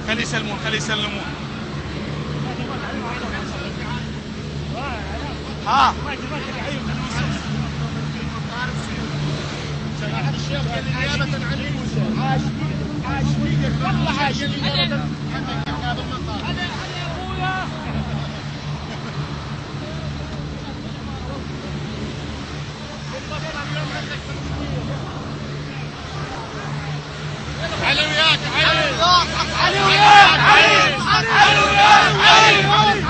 خلي يسلمون خلي يسلمون. ها نيابة عن الموسى. عاش والله عاش نيابة عنك يا هذا المطار. علي وياك علي علي وياك علي علي وياك علي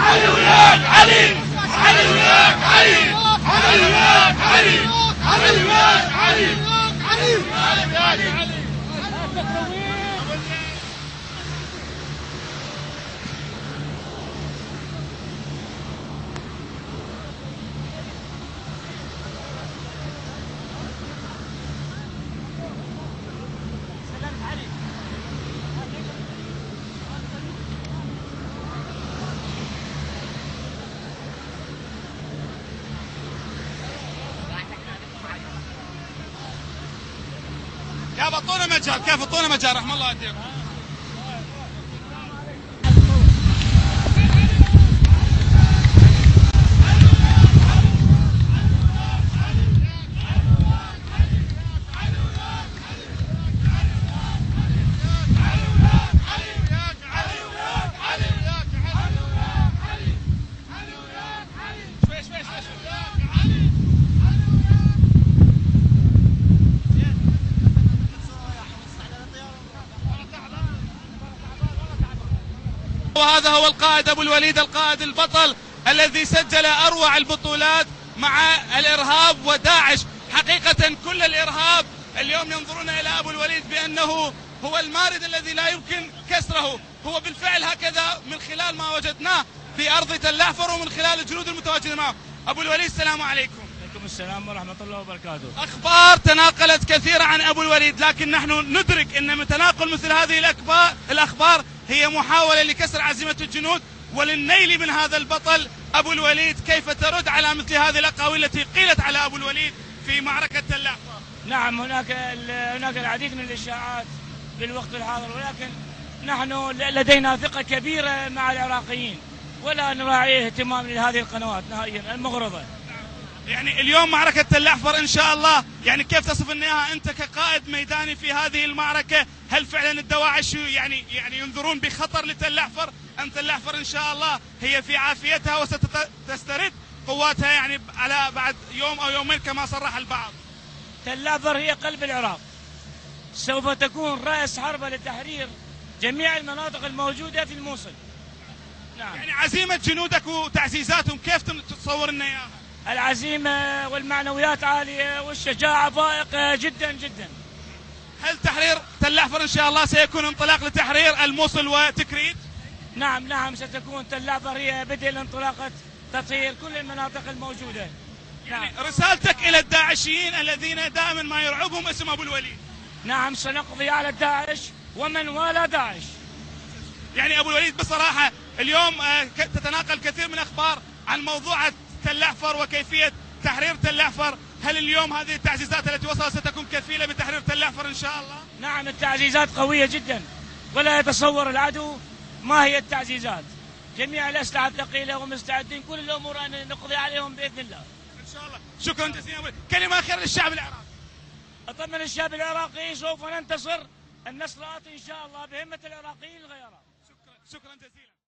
علي وياك علي علي وياك علي علي وياك علي علي وياك علي علي وياك علي. يا بطونا مجال كيف بطونا مجال رحم الله يهديكم. وهذا هو القائد أبو الوليد، القائد البطل الذي سجل أروع البطولات مع الإرهاب وداعش. حقيقة كل الإرهاب اليوم ينظرون إلى أبو الوليد بأنه هو المارد الذي لا يمكن كسره. هو بالفعل هكذا من خلال ما وجدناه في أرض تل أحفر ومن خلال الجنود المتواجدة معه. أبو الوليد السلام عليكم. وعليكم السلام ورحمة الله وبركاته. أخبار تناقلت كثيرة عن أبو الوليد، لكن نحن ندرك أن من تناقل مثل هذه الأخبار هي محاولة لكسر عزيمة الجنود وللنيل من هذا البطل أبو الوليد. كيف ترد على مثل هذه الأقاويل التي قيلت على أبو الوليد في معركة تل أحفر؟ نعم، هناك العديد من الإشاعات بالوقت الحاضر، ولكن نحن لدينا ثقة كبيرة مع العراقيين ولا نراعي اهتمام لهذه القنوات نهائيا المغرضة. يعني اليوم معركة تل أحفر إن شاء الله، يعني كيف تصف لنا أنت كقائد ميداني في هذه المعركة؟ هل فعلا الدواعش يعني ينظرون بخطر لتل أحفر أم تل أحفر إن شاء الله هي في عافيتها وستسترد قواتها يعني على بعد يوم أو يومين كما صرح البعض؟ تل أحفر هي قلب العراق، سوف تكون رأس حربة لتحرير جميع المناطق الموجودة في الموصل. نعم. يعني عزيمة جنودك وتعزيزاتهم كيف تتصور لنا إياها؟ العزيمة والمعنويات عالية والشجاعة فائقة جدا جدا. هل تحرير تل أحفر إن شاء الله سيكون انطلاق لتحرير الموصل وتكريت؟ نعم ستكون تل أحفر هي بدء لانطلاقة تطهير كل المناطق الموجودة. يعني رسالتك إلى الداعشيين الذين دائما ما يرعبهم اسم أبو الوليد؟ نعم، سنقضي على داعش ومن والى داعش. يعني أبو الوليد بصراحة اليوم تتناقل كثير من الأخبار عن موضوع تل أحفر وكيفية تحرير تل أحفر. هل اليوم هذه التعزيزات التي وصلت ستكون كفيلة بتحرير تل أحفر إن شاء الله؟ نعم، التعزيزات قوية جدا ولا يتصور العدو ما هي التعزيزات. جميع الأسلحة الثقيلة ومستعدين كل الأمور أن نقضي عليهم بإذن الله إن شاء الله. شكرا جزيلا. كلمة أخيرة للشعب العراقي. أطمن الشعب العراقي سوف ننتصر النصر آتي إن شاء الله بهمة العراقيين الغيراء. شكرا جزيلا.